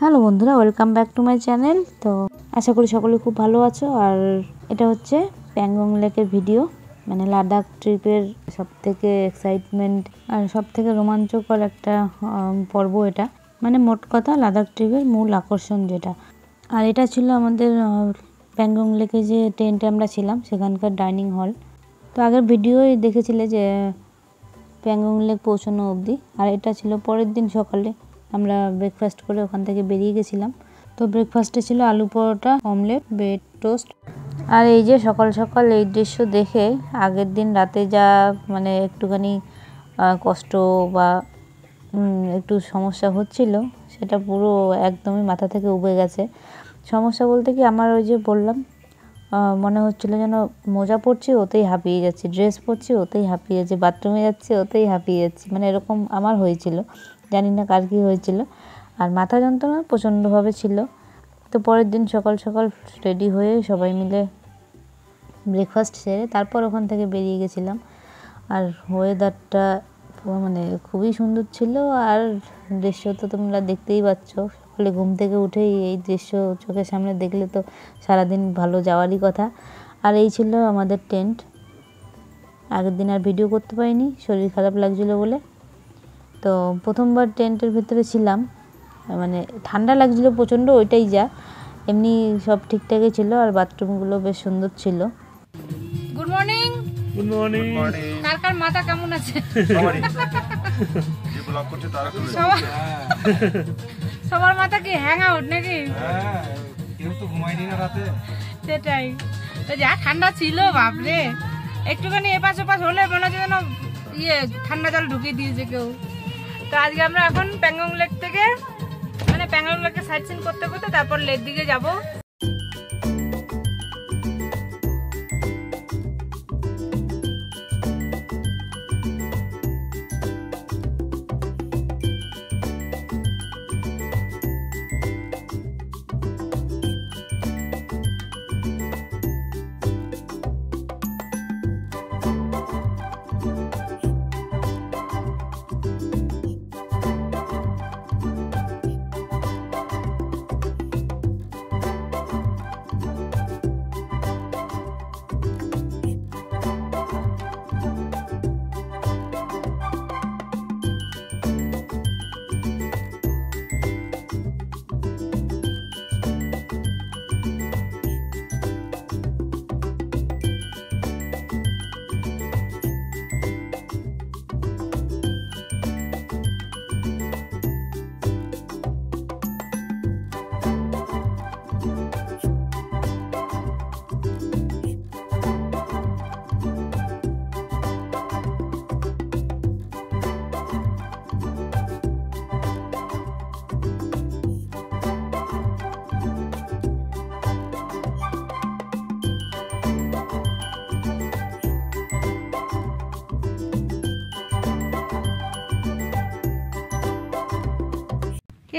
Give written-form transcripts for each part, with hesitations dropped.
Hello বন্ধুরা, welcome back to my channel. তো আশা করি সকলে খুব ভালো আছো। আর এটা হচ্ছে প্যাংগং লেকের ভিডিও, মানে লাদাখ ট্রিপের সবথেকে এক্সাইটমেন্ট আর সবথেকে রোমাঞ্চকর একটা পর্ব এটা। মানে মোট কথা লাদাখ ট্রিপের মূল আকর্ষণ যেটা। আর এটা ছিল আমাদের প্যাংগং লেকে যে টেন্টে আমরা ছিলাম সেখানকার ডাইনিং হল। তো আগের ভিডিওই দেখেছিলে যে প্যাংগং লেক পৌঁছানো অবধি। আর এটা ছিল পরের দিন সকালে আমরা ব্রেকফাস্ট করে ওখান থেকে বেরিয়ে গেছিলাম। তো ব্রেকফাস্টে ছিল আলু পরোটা, অমলেট, ব্রেড টোস্ট। আর এই যে সকাল সকাল এই দৃশ্য দেখে আগের দিন রাতে যা মানে একটুখানি কষ্ট বা একটু সমস্যা হচ্ছিল সেটা পুরো একদমই মাথা থেকে উবে গেছে। সমস্যা বলতে কি, আমার ওই যে বললাম মনে হচ্ছিলো যেন মোজা পরছি ওতেই হাঁপিয়ে যাচ্ছি, ড্রেস পরছি ওতেই হাঁপিয়ে যাচ্ছি, বাথরুমে যাচ্ছি ওতেই হাঁপিয়ে যাচ্ছি, মানে এরকম আমার হয়েছিল। জানি না কার কী হয়েছিল। আর মাথা যন্ত্রণা প্রচণ্ডভাবে ছিল। তো পরের দিন সকাল সকাল রেডি হয়ে সবাই মিলে ব্রেকফাস্ট সেরে তারপর ওখান থেকে বেরিয়ে গেছিলাম। আর ওয়েদারটা মানে খুবই সুন্দর ছিল। আর দৃশ্য তো তোমরা দেখতেই পাচ্ছ, সকালে ঘুম থেকে উঠেই এই দৃশ্য চোখের সামনে দেখলে তো সারাদিন ভালো যাওয়ারই কথা। আর এই ছিল আমাদের টেন্ট। আগের দিন আর ভিডিও করতে পারিনি, শরীর খারাপ লাগছিলো বলে। তো প্রথমবার টেন্টের ভিতরে ছিলাম, মানে ঠান্ডা লাগছিলো প্রচণ্ড, ওইটাই যা, এমনি সব ঠিকঠাকই ছিল। আর বাথরুমগুলো বেশ সুন্দর ছিল। Good morning. Good morning. কার কার মাথা কেমন আছে? সবার মাথা কি হ্যাং আউট নাকি? কেউ তো ঘুমায়নি না রাতে। সেটাই তো, যা ঠান্ডা ছিল বাপরে, একটুখানি এপাশ ওপাশ হলে মনে হচ্ছে যেন ঠান্ডা জল ঢুকিয়ে দিয়েছে কেউ। তো আজকে আমরা এখন প্যাংগং লেক থেকে মানে প্যাংগং লেকে সাইট সিন করতে করতে তারপর লেক দিকে যাবো।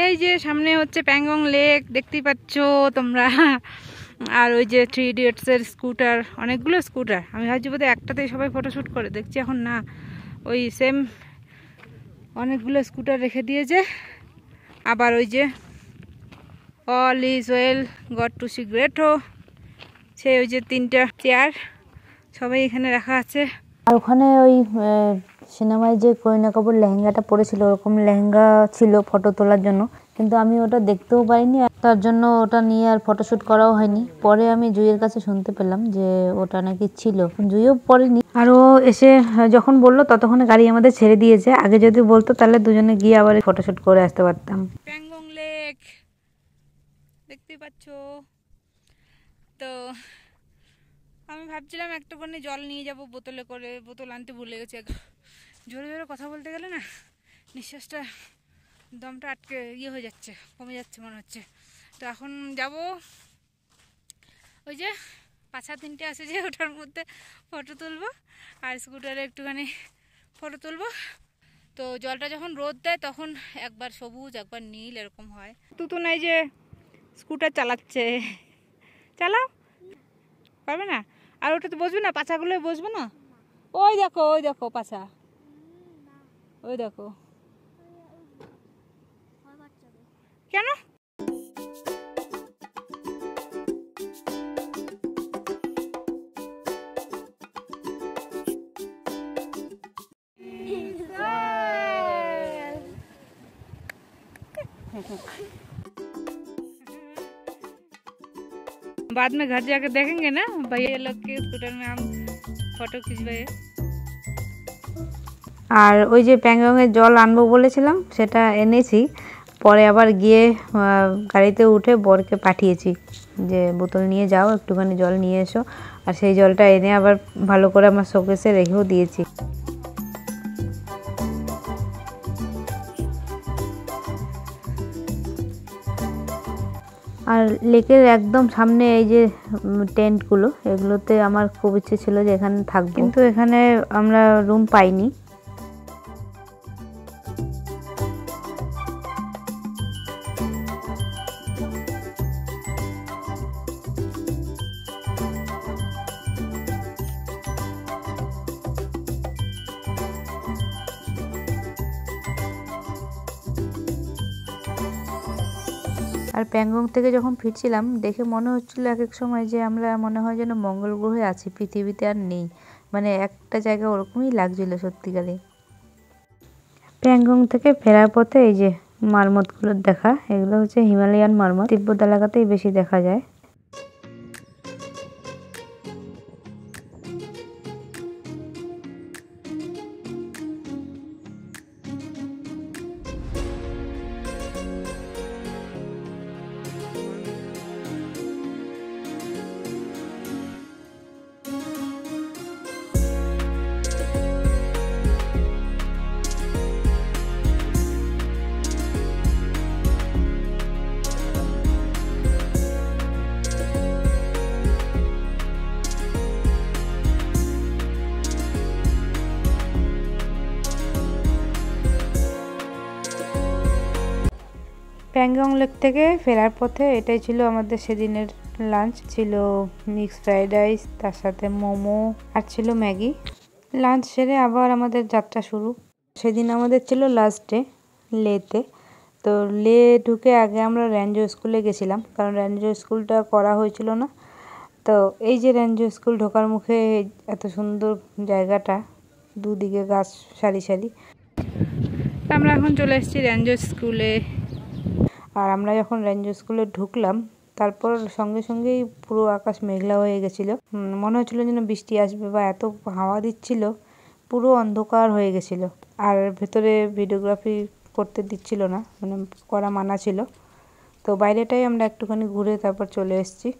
এই যে সামনে হচ্ছে প্যাংগং লেক, দেখতেই পাচ্ছ তোমরা। আর ওই যে 3 Idiots এর স্কুটার, অনেকগুলো স্কুটার। আমি ভাবছি বোধহয় একটাতেই সবাই ফটোশ্যুট করে, দেখছি এখন না, ওই সেম অনেকগুলো স্কুটার রেখে দিয়েছে। আবার ওই যে all is well, god to see great, সে ওই যে 3টা চেয়ার সবাই এখানে রাখা আছে। আর ওখানে ওই সিনেমায় যে করিনা কাপুর লেহেঙ্গাটা পরেছিল ওরকম লেহেঙ্গা ছিল ফটো তোলার জন্য, কিন্তু আমি ওটা দেখতেও পাইনি, তার জন্য ওটা নিয়ে আর ফটোশ্যুট করাও হয়নি। পরে আমি জুইয়ের কাছে শুনতে পেলাম যে ওটা নাকি ছিল, জুইও পরেনি। আর ও এসে যখন বললো ততক্ষণে গাড়ি আমাদের ছেড়ে দিয়েছে। আগে যদি বলতো তাহলে দুজনে গিয়ে আবার ফটোশ্যুট করে আসতে পারতাম। প্যাংগং লেক দেখতে পাচ্ছ। তো আমি ভাবছিলাম একটুখানি জল নিয়ে যাব বোতলে করে, বোতল আনতে ভুলে গেছি। জোরে জোরে কথা বলতে গেলে না নিঃশ্বাসটা, দমটা আটকে হয়ে যাচ্ছে, কমে যাচ্ছে মনে হচ্ছে। তো এখন যাব ওই যে পাছা 3টে আছে যে ওটার মধ্যে ফটো তুলবো, আর স্কুটারে একটুখানি ফটো তুলবো। তো জলটা যখন রোদ দেয় তখন একবার সবুজ একবার নীল এরকম হয়। তুতু নাই যে স্কুটার চালাচ্ছে, চালাও, পারবে না। আর ওটাতে বসবে না, পাছাগুলোয় বসবে না। ওই দেখো পাছা, ওই দেখো। কেন बाद में घर जाकर देखेंगे ना भैया लोग के स्कूटर में हम फोटो खिंचवाए। আর ওই যে প্যাংগংয়ের জল আনবো বলেছিলাম সেটা এনেছি, পরে আবার গিয়ে গাড়িতে উঠে বরকে পাঠিয়েছি যে বোতল নিয়ে যাও, একটুখানি জল নিয়ে এসো। আর সেই জলটা এনে আবার ভালো করে আমার শোকেসে রেখেও দিয়েছি। আর লেকের একদম সামনে এই যে টেন্টগুলো, এগুলোতে আমার খুব ইচ্ছে ছিল যে এখানে থাকবো, কিন্তু এখানে আমরা রুম পাইনি। আর প্যাংগং থেকে যখন ফিরছিলাম দেখে মনে হচ্ছিল এক এক সময় যে আমরা মনে হয় যেন মঙ্গল গ্রহে আছি, পৃথিবীতে আর নেই, মানে একটা জায়গা ওরকমই লাগছিল সত্যিকারে। প্যাংগং থেকে ফেরার পথে এই যে মারমতগুলোর দেখা, এগুলো হচ্ছে হিমালয়ান মারমত, তিব্বত এলাকাতেই বেশি দেখা যায়। প্যাংগং লেক থেকে ফেরার পথে এটাই ছিল আমাদের সেদিনের লাঞ্চ। ছিল মিক্স ফ্রাইড রাইস, তার সাথে মোমো, আর ছিল ম্যাগি। লাঞ্চ সেরে আবার আমাদের যাত্রা শুরু। সেদিন আমাদের ছিল লাস্ট ডে লেতে। তো লে ঢুকে আগে আমরা রেঞ্জো স্কুলে গেছিলাম, কারণ রেঞ্জো স্কুলটা করা হয়েছিল না। তো এই যে রেঞ্জো স্কুল ঢোকার মুখে এত সুন্দর জায়গাটা, দুদিকে গাছ সারি সারি। আমরা এখন চলে এসেছি রেঞ্জো স্কুলে। আর আমরা যখন রেঞ্জো স্কুলে ঢুকলাম তারপর সঙ্গে সঙ্গেই পুরো আকাশ মেঘলা হয়ে গেছিল, মনে হচ্ছিল যেন বৃষ্টি আসবে, বা এত হাওয়া দিচ্ছিল, পুরো অন্ধকার হয়ে গেছিল। আর ভেতরে ভিডিওগ্রাফি করতে দিচ্ছিল না, মানে করা মানা ছিল। তো বাইরেটাই আমরা একটুখানি ঘুরে তারপর চলে এসেছি।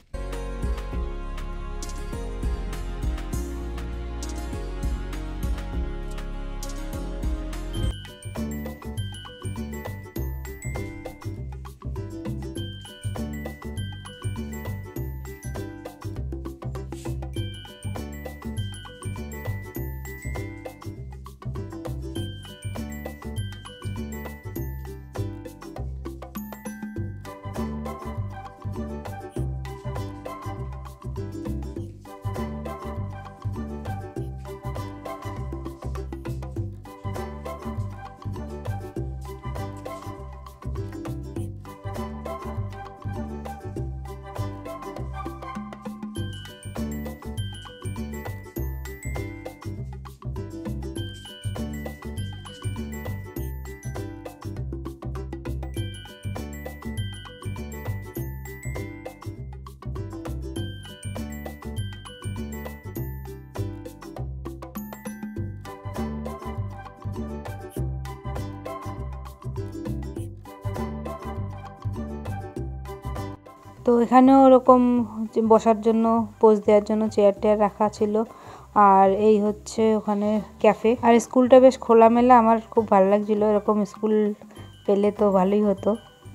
তো এখানেও ওরকম বসার জন্য, পোজ দেওয়ার জন্য চেয়ার টেয়ার রাখা ছিল। আর এই হচ্ছে ওখানে ক্যাফে। আর স্কুলটা বেশ খোলামেলা, আমার খুব ভালো লাগছিল। এরকম স্কুল পেলে তো ভালোই হতো।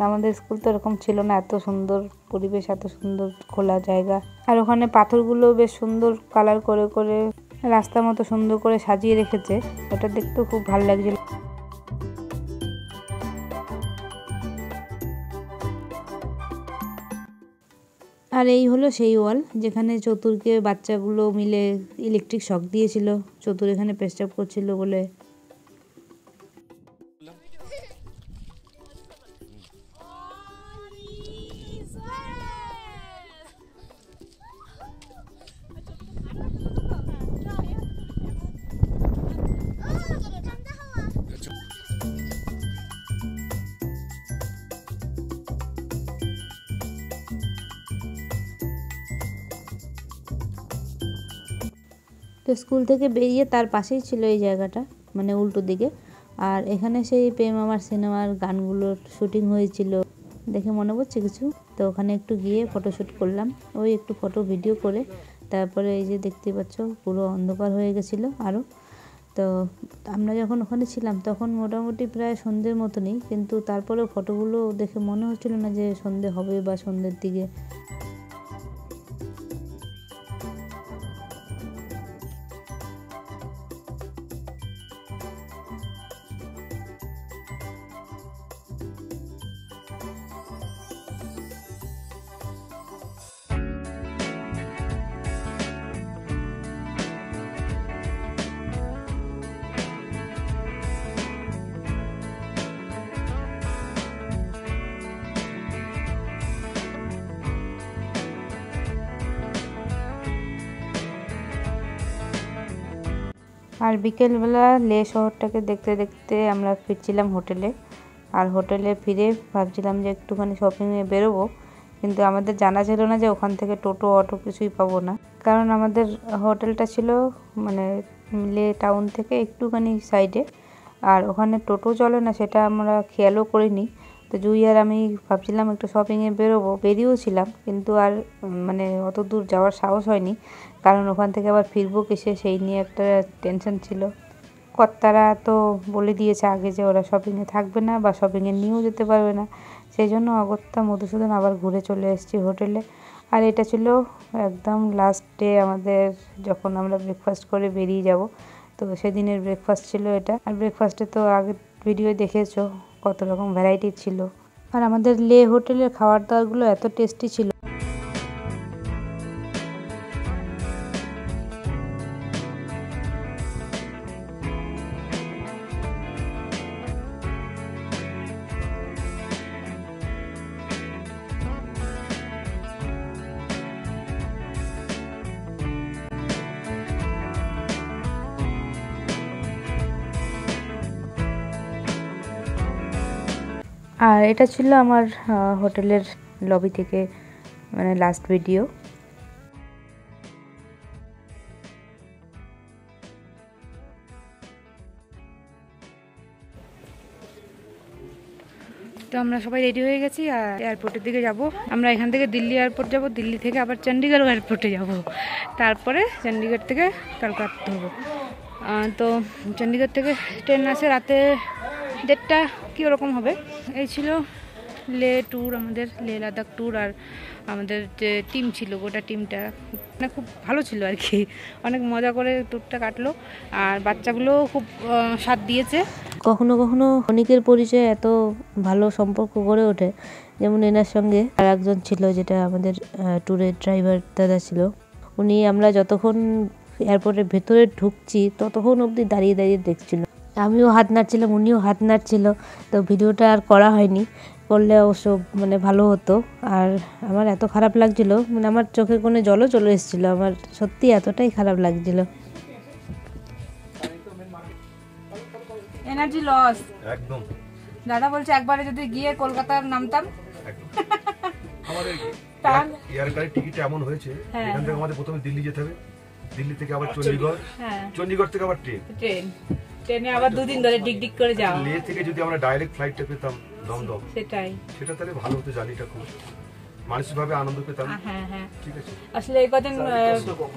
আমাদের স্কুল তো এরকম ছিল না, এত সুন্দর পরিবেশ, এত সুন্দর খোলা জায়গা। আর ওখানে পাথরগুলো বেশ সুন্দর কালার করে করে রাস্তার মতো সুন্দর করে সাজিয়ে রেখেছে, ওটা দেখতেও খুব ভালো লাগছিল। আর এই হলো সেই ওয়াল যেখানে চতুরকে বাচ্চাগুলো মিলে ইলেকট্রিক শক দিয়েছিল, চতুর এখানে পেস্টাপ করছিল বলে। তো স্কুল থেকে বেরিয়ে তার পাশেই ছিল এই জায়গাটা, মানে উল্টো দিকে। আর এখানে সেই প্রেম আমার সিনেমার গানগুলোর শুটিং হয়েছিল, দেখে মনে পড়ছে কিছু। তো ওখানে একটু গিয়ে ফটোশ্যুট করলাম, ওই একটু ফটো ভিডিও করে তারপরে এই যে দেখতে পাচ্ছ পুরো অন্ধকার হয়ে গেছিলো আরও। তো আমরা যখন ওখানে ছিলাম তখন মোটামুটি প্রায় সন্ধ্যের মতনই, কিন্তু তারপরেও ফটোগুলো দেখে মনে হচ্ছিল না যে সন্ধ্যে হবে বা সন্ধ্যের দিকে। আর বিকেলবেলা লে শহরটাকে দেখতে দেখতে আমরা ফিরছিলাম হোটেলে। আর হোটেলে ফিরে ভাবছিলাম যে একটুখানি শপিংয়ে বেরোবো, কিন্তু আমাদের জানা ছিল না যে ওখান থেকে টোটো অটো কিছুই পাবো না, কারণ আমাদের হোটেলটা ছিল মানে লে টাউন থেকে একটুখানি সাইডে, আর ওখানে টোটো চলে না সেটা আমরা খেয়ালও করিনি। তো জুই আর আমি ভাবছিলাম একটু শপিংয়ে বেরোবো, বেরিয়েও ছিলাম, কিন্তু আর মানে অত দূর যাওয়ার সাহস হয়নি, কারণ ওখান থেকে আবার ফিরবো কিসে সেই নিয়ে একটা টেনশন ছিল। কর্তারা তো বলে দিয়েছে আগে যে ওরা শপিংয়ে থাকবে না বা শপিংয়ে নিয়েও যেতে পারবে না, সেই জন্য অগত্যা মধুসূদন আবার ঘুরে চলে এসেছি হোটেলে। আর এটা ছিল একদম লাস্ট ডে আমাদের, যখন আমরা ব্রেকফাস্ট করে বেরিয়ে যাব। তো সেদিনের ব্রেকফাস্ট ছিল এটা। আর ব্রেকফাস্টে তো আগে ভিডিও দেখেছো কত রকম ভ্যারাইটি ছিল। আর আমাদের লে হোটেলের খাবার দাবারগুলো এত টেস্টি ছিল। আর এটা ছিল আমার হোটেলের লবি থেকে মানে লাস্ট ভিডিও। তো আমরা সবাই রেডি হয়ে গেছি আর এয়ারপোর্টের দিকে যাব। আমরা এখান থেকে দিল্লি এয়ারপোর্ট যাব, দিল্লি থেকে আবার চণ্ডীগড় এয়ারপোর্টে যাব, তারপরে চণ্ডীগড় থেকে কলকাতা হবো। তো চণ্ডীগড় থেকে ট্রেন আছে রাতে 1:30 কী ওরকম হবে। এই ছিল লে ট্যুর, আমাদের লে লাদাখ ট্যুর। আর আমাদের যে টিম ছিল গোটা টিমটা মানে খুব ভালো ছিল আর কি, অনেক মজা করে ট্যুরটা কাটলো। আর বাচ্চাগুলোও খুব সাথ দিয়েছে। কখনো কখনো অনেকের পরিচয় এত ভালো সম্পর্ক গড়ে ওঠে, যেমন এনার সঙ্গে আর একজন ছিল যেটা আমাদের ট্যুরের ড্রাইভার দাদা ছিল। উনি আমরা যতক্ষণ এয়ারপোর্টের ভেতরে ঢুকছি ততক্ষণ অবধি দাঁড়িয়ে দাঁড়িয়ে দেখছিল, আমিও হাত নাড়ছিলাম উনিও হাত নাড়ছিল। তো ভিডিওটা আর করা হয়নি, করলে অবশ্য মানে ভালো হতো। আর আমার এত খারাপ লাগছিল, মানে আমার চোখে কোনো জলও চলে এসেছিলো, আমার সত্যি এতটাই খারাপ লাগছিল। এনার্জি লস একদম। দাদা বলছে একবারে যদি গিয়ে কলকাতার নামতাম। আমাদের তাহলে এয়ার গাড়ির টিকিট এমন হয়েছে, এখান থেকে আমাদের প্রথমে দিল্লি যেতে হবে, দিল্লি থেকে আবার চণ্ডীগড়, চণ্ডীগড় থেকে আবার ট্রেনে আবার 2 দিন ধরে ডিগডিগ করে যাও। লে থেকে যদি আমরা ডাইরেক্ট ফ্লাইটটা পেতাম দমদম, সেটা তাহলে ভালো হতো, জার্নিটা খুব মানসিকভাবে আনন্দ পেতাম। হ্যাঁ ঠিক আছে। আসলে এই কদিন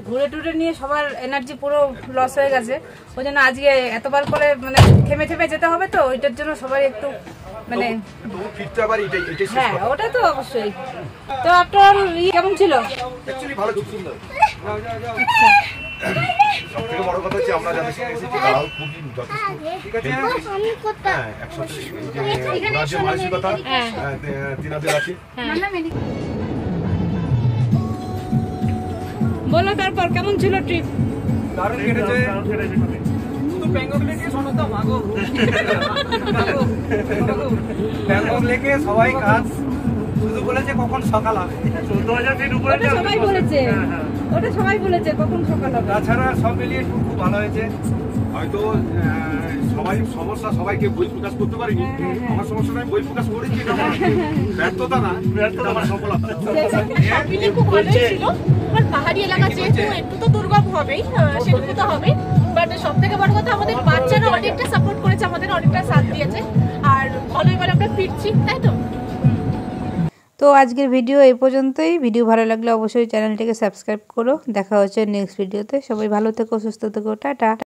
ঘুরে টুরে নিয়ে সবার এনার্জি পুরো লস হয়ে গেছে, ওই জন্য আজকে এতবার করে মানে থেমে থেমে যেতে হবে, তো ওইটার জন্য সবাই একটু মানে ফিরতে আবার এটাই হ্যাঁ ওটা তো অবশ্যই। তো আপনার কেমন ছিল? অ্যাকচুয়ালি ভালো, খুব সুন্দর। সবথেকে বড় কথা হচ্ছে আমরা যাদের সঙ্গে এসেছি তারাও খুবই যথেষ্ট। ঠিক আছে, হ্যাঁ একসাথে যে মানসিকতা তিনাদের আছে। বলো তারপর কেমন ছিল ট্রিপ? দারুণ কেটেছে। শুধু ব্যাংকক লেকে শোনো তো মাগো, ব্যাংকক লেকে সবাই কাজ শুধু বলেছে কখন সকাল হবে। 14,000 ফিট উপরে সবাই বলেছে, ওটা সবাই বলেছে কখন সকাল হবে। তাছাড়া সব মিলিয়ে খুব ভালো হয়েছে। হয়তো সবাই সমস্যা সবাইকে বই প্রকাশ করতে পারিনি, আমার সমস্যাটা আমি বই প্রকাশ করেছি, এটা আমার ব্যর্থতা না, এটা আমার সফলতা। খুব ভালোই ছিল, বাট পাহাড়ি এলাকা যেহেতু একটু তো দুর্গম হবেই, সেটুকু তো হবে, বাট সব থেকে বড় কথা আমাদের বাচ্চারা অনেকটা সাপোর্ট করেছে, আমাদের অনেকটা সাথ দিয়েছে, আর ভালোই ভালো আমরা ফিরছি, তাই তো। তো আজকের ভিডিও এই পর্যন্তই। ভিডিও ভালো লাগলে অবশ্যই চ্যানেলটিকে সাবস্ক্রাইব করো। দেখা হচ্ছে নেক্সট ভিডিওতে। সবাই ভালো থেকো, সুস্থ থেকো, টাটা।